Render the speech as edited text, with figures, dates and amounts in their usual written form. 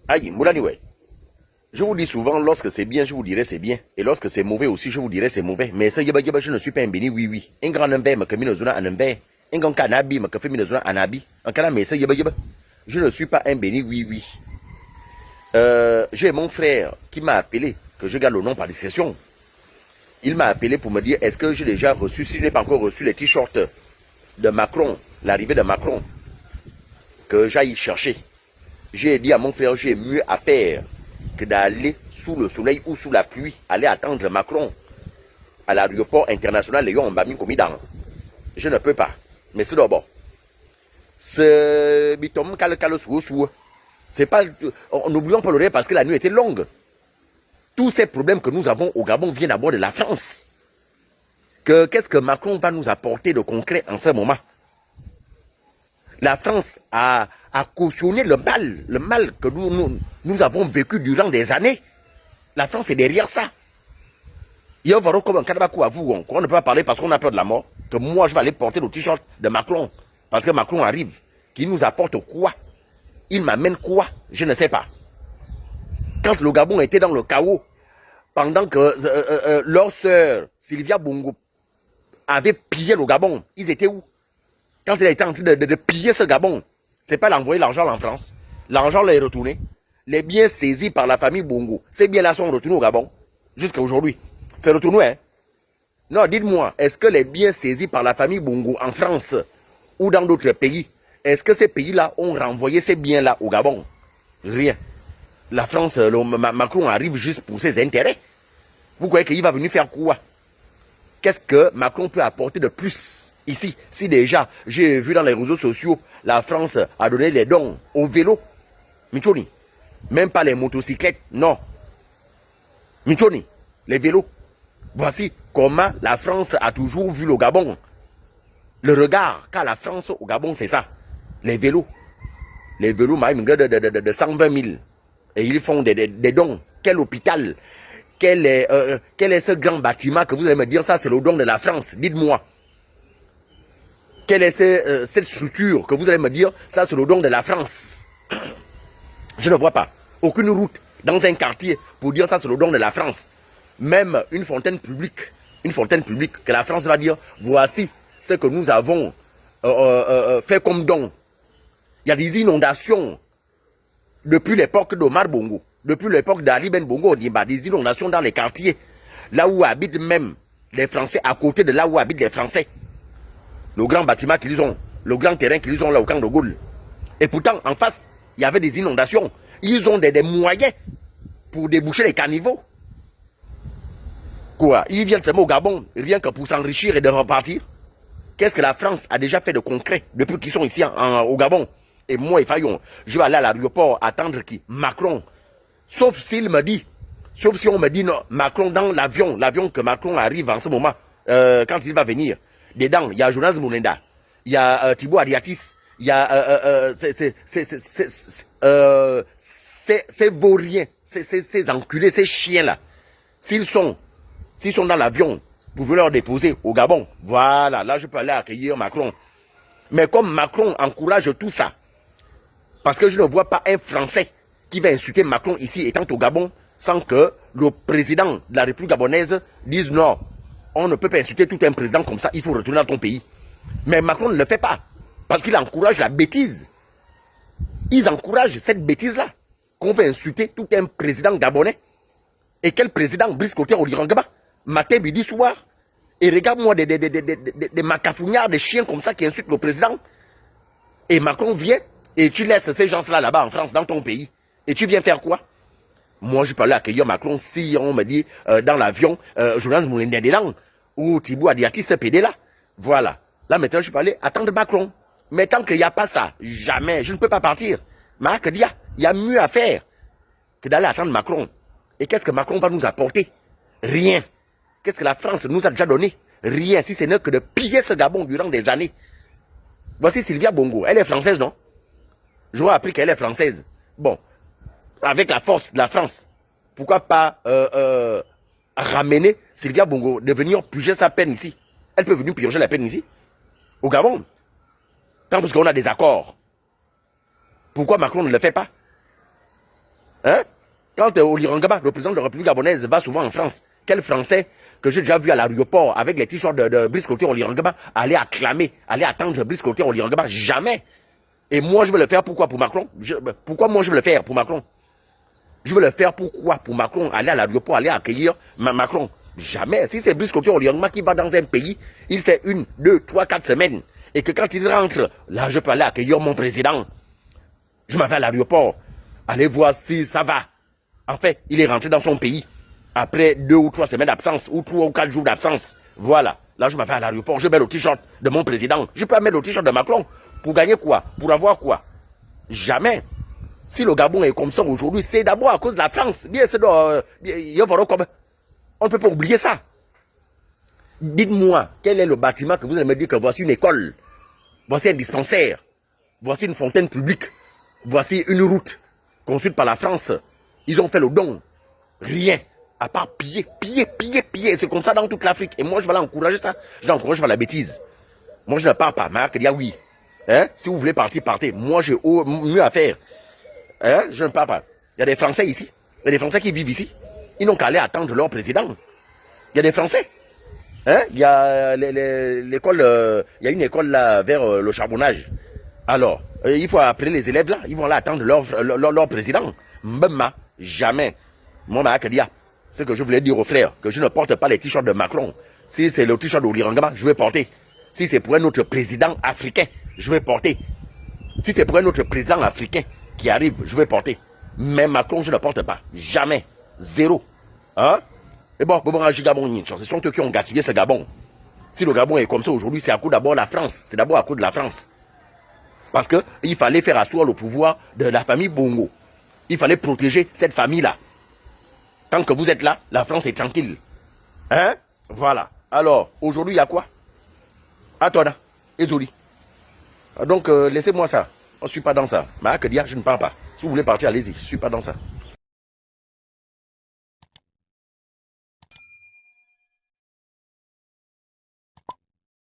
Aïe, Moulani, ouais. Je vous dis souvent, lorsque c'est bien, je vous dirai c'est bien. Et lorsque c'est mauvais aussi, je vous dirai c'est mauvais. Mais ça, je ne suis pas un béni, oui, oui. Un grand envers, me kami zona un envers. Un grand canabi, me kafé zona anabi. Un canard, mais ça, je ne suis pas un béni, oui, oui. J'ai mon frère qui m'a appelé, que je garde le nom par discrétion. Il m'a appelé pour me dire, est-ce que j'ai déjà reçu, si je n'ai pas encore reçu les t-shirts de Macron, l'arrivée de Macron, que j'aille chercher. J'ai dit à mon frère, j'ai mieux à faire que d'aller sous le soleil ou sous la pluie, aller attendre Macron à l'aéroport international Léon Mbami Komidan. Je ne peux pas. Mais c'est d'abord. C'est pas. N'oublions pas le rire parce que la nuit était longue. Tous ces problèmes que nous avons au Gabon viennent d'abord de la France. Qu'est-ce que Macron va nous apporter de concret en ce moment? La France a cautionné le mal que nous avons vécu durant des années. La France est derrière ça. Il y a un comme un cadabakou à vous, qu'on ne peut pas parler parce qu'on a peur de la mort, que moi je vais aller porter le t-shirt de Macron, parce que Macron arrive, qui nous apporte quoi? Il m'amène quoi? Je ne sais pas. Quand le Gabon était dans le chaos, pendant que leur sœur, Sylvia Bongo, avait pillé le Gabon, ils étaient où? Quand il a été en train de piller ce Gabon, c'est pas d'envoyer l'argent en France. L'argent là est retourné. Les biens saisis par la famille Bongo, ces biens-là sont retournés au Gabon. Jusqu'à aujourd'hui. C'est retourné, hein? Non, dites-moi, est-ce que les biens saisis par la famille Bongo en France ou dans d'autres pays, est-ce que ces pays-là ont renvoyé ces biens-là au Gabon? Rien. La France, Macron arrive juste pour ses intérêts. Vous croyez qu'il va venir faire quoi? Qu'est-ce que Macron peut apporter de plus ici? Si déjà, j'ai vu dans les réseaux sociaux, la France a donné les dons aux vélos. Michoni. Même pas les motocyclettes, non. Michoni, les vélos. Voici comment la France a toujours vu le Gabon. Le regard qu'a la France au Gabon, c'est ça. Les vélos. Les vélos, même de 120 000. Et ils font des dons. Quel hôpital? Quel est ce grand bâtiment que vous allez me dire, ça c'est le don de la France? Dites-moi. Quelle est cette structure que vous allez me dire, ça c'est le don de la France? Je ne vois pas. Aucune route dans un quartier pour dire ça c'est le don de la France. Même une fontaine publique que la France va dire, voici ce que nous avons fait comme don. Il y a des inondations depuis l'époque d'Omar Bongo, depuis l'époque d'Ali Ben Bongo, des inondations dans les quartiers, là où habitent même les Français, à côté de là où habitent les Français. Le grand bâtiment qu'ils ont, le grand terrain qu'ils ont là au camp de Gaulle. Et pourtant, en face, il y avait des inondations. Ils ont des moyens pour déboucher les caniveaux. Quoi? Ils viennent seulement au Gabon, rien que pour s'enrichir et de repartir. Qu'est-ce que la France a déjà fait de concret depuis qu'ils sont ici au Gabon? Et moi, je vais aller à l'aéroport attendre qui? Macron. Sauf s'il me dit, sauf si on me dit non, Macron dans l'avion que Macron arrive en ce moment, quand il va venir. Dedans, il y a Jonas Moulenda, il y a Thibaut Adiatis, il y a ces vauriens, ces enculés, ces chiens-là. S'ils sont dans l'avion, vous pouvez leur déposer au Gabon. Voilà, là je peux aller accueillir Macron. Mais comme Macron encourage tout ça, parce que je ne vois pas un Français qui va insulter Macron ici étant au Gabon sans que le président de la République gabonaise dise non. On ne peut pas insulter tout un président comme ça, il faut retourner dans ton pays. Mais Macron ne le fait pas, parce qu'il encourage la bêtise. Ils encouragent cette bêtise-là, qu'on va insulter tout un président gabonais. Et quel président? Brice Clotaire Olirangaba, matin, midi, soir. Et regarde-moi des macafougnards, des chiens comme ça qui insultent le président. Et Macron vient, et tu laisses ces gens-là là-bas en France, dans ton pays. Et tu viens faire quoi? Moi, je peux aller accueillir Macron si on me dit dans l'avion, Jonas Moulin dedans, ou Thibaut Adiatis ce PD là. Voilà. Là, maintenant, je peux aller attendre Macron. Mais tant qu'il n'y a pas ça, jamais, je ne peux pas partir. Mais il y a mieux à faire que d'aller attendre Macron. Et qu'est-ce que Macron va nous apporter? Rien. Qu'est-ce que la France nous a déjà donné? Rien, si ce n'est que de piller ce Gabon durant des années. Voici Sylvia Bongo. Elle est française, non? J'aurais appris qu'elle est française. Bon. Avec la force de la France, pourquoi pas ramener Sylvia Bongo, de venir purger sa peine ici? Elle peut venir purger la peine ici, au Gabon. Tant parce qu'on a des accords. Pourquoi Macron ne le fait pas? Hein? Quand Olirangama, le président de la République gabonaise, va souvent en France, quel Français que j'ai déjà vu à l'aéroport avec les t-shirts de Brice Clotaire Olirangama aller acclamer, aller attendre Brice Clotaire Olirangama? Jamais. Et moi, je veux le faire pourquoi? Pour Macron? Pourquoi moi, je veux le faire pour Macron? Je veux le faire pourquoi? Pour Macron, aller à l'aéroport, aller accueillir Macron? Jamais. Si c'est Brice Clotaire Olirangama qui va dans un pays, il fait 1, 2, 3, 4 semaines. Et que quand il rentre, là, je peux aller accueillir mon président. Je m'en vais à l'aéroport. Allez voir si ça va. En fait, il est rentré dans son pays. Après 2 ou 3 semaines d'absence, ou 3 ou 4 jours d'absence. Voilà. Là, je m'en vais à l'aéroport. Je mets le t-shirt de mon président. Je peux mettre le t-shirt de Macron. Pour gagner quoi? Pour avoir quoi? Jamais. Si le Gabon est comme ça aujourd'hui, c'est d'abord à cause de la France. Bien, c'est on ne peut pas oublier ça. Dites-moi, quel est le bâtiment que vous allez me dire que voici une école, voici un dispensaire, voici une fontaine publique, voici une route construite par la France. Ils ont fait le don. Rien. À part piller. C'est comme ça dans toute l'Afrique. Et moi, je vais l'encourager ça. Je l'encourage par la bêtise. Moi, je ne pars pas. Marc dit, ah oui. Hein? Si vous voulez partir, partez. Moi, j'ai mieux à faire. Hein? Je ne pars pas. Il y a des Français ici. Il y a des Français qui vivent ici. Ils n'ont qu'à aller attendre leur président. Il y a des Français. Hein? Il y a l'école, il y a une école là vers le charbonnage. Alors, il faut appeler les élèves là. Ils vont aller attendre leur président. Mbema, jamais. Moi, Makadia, c'est que je voulais dire aux frères que je ne porte pas les t-shirts de Macron. Si c'est le t-shirt d'Olirangama, je vais porter. Si c'est pour un autre président africain, je vais porter. Si c'est pour un autre président africain qui arrive, je vais porter. Mais Macron, je ne porte pas. Jamais. Zéro. Hein? Et bon, ce sont eux qui ont gaspillé ce Gabon. Si le Gabon est comme ça aujourd'hui, c'est à cause d'abord de la France. C'est d'abord à cause de la France. Parce qu'il fallait faire asseoir le pouvoir de la famille Bongo. Il fallait protéger cette famille-là. Tant que vous êtes là, la France est tranquille. Hein? Voilà. Alors, aujourd'hui, il y a quoi? À toi, là. Et Zoli. Donc, laissez-moi ça. Je ne suis pas dans ça. Mais je ne pars pas. Si vous voulez partir, allez-y. Je ne suis pas dans ça.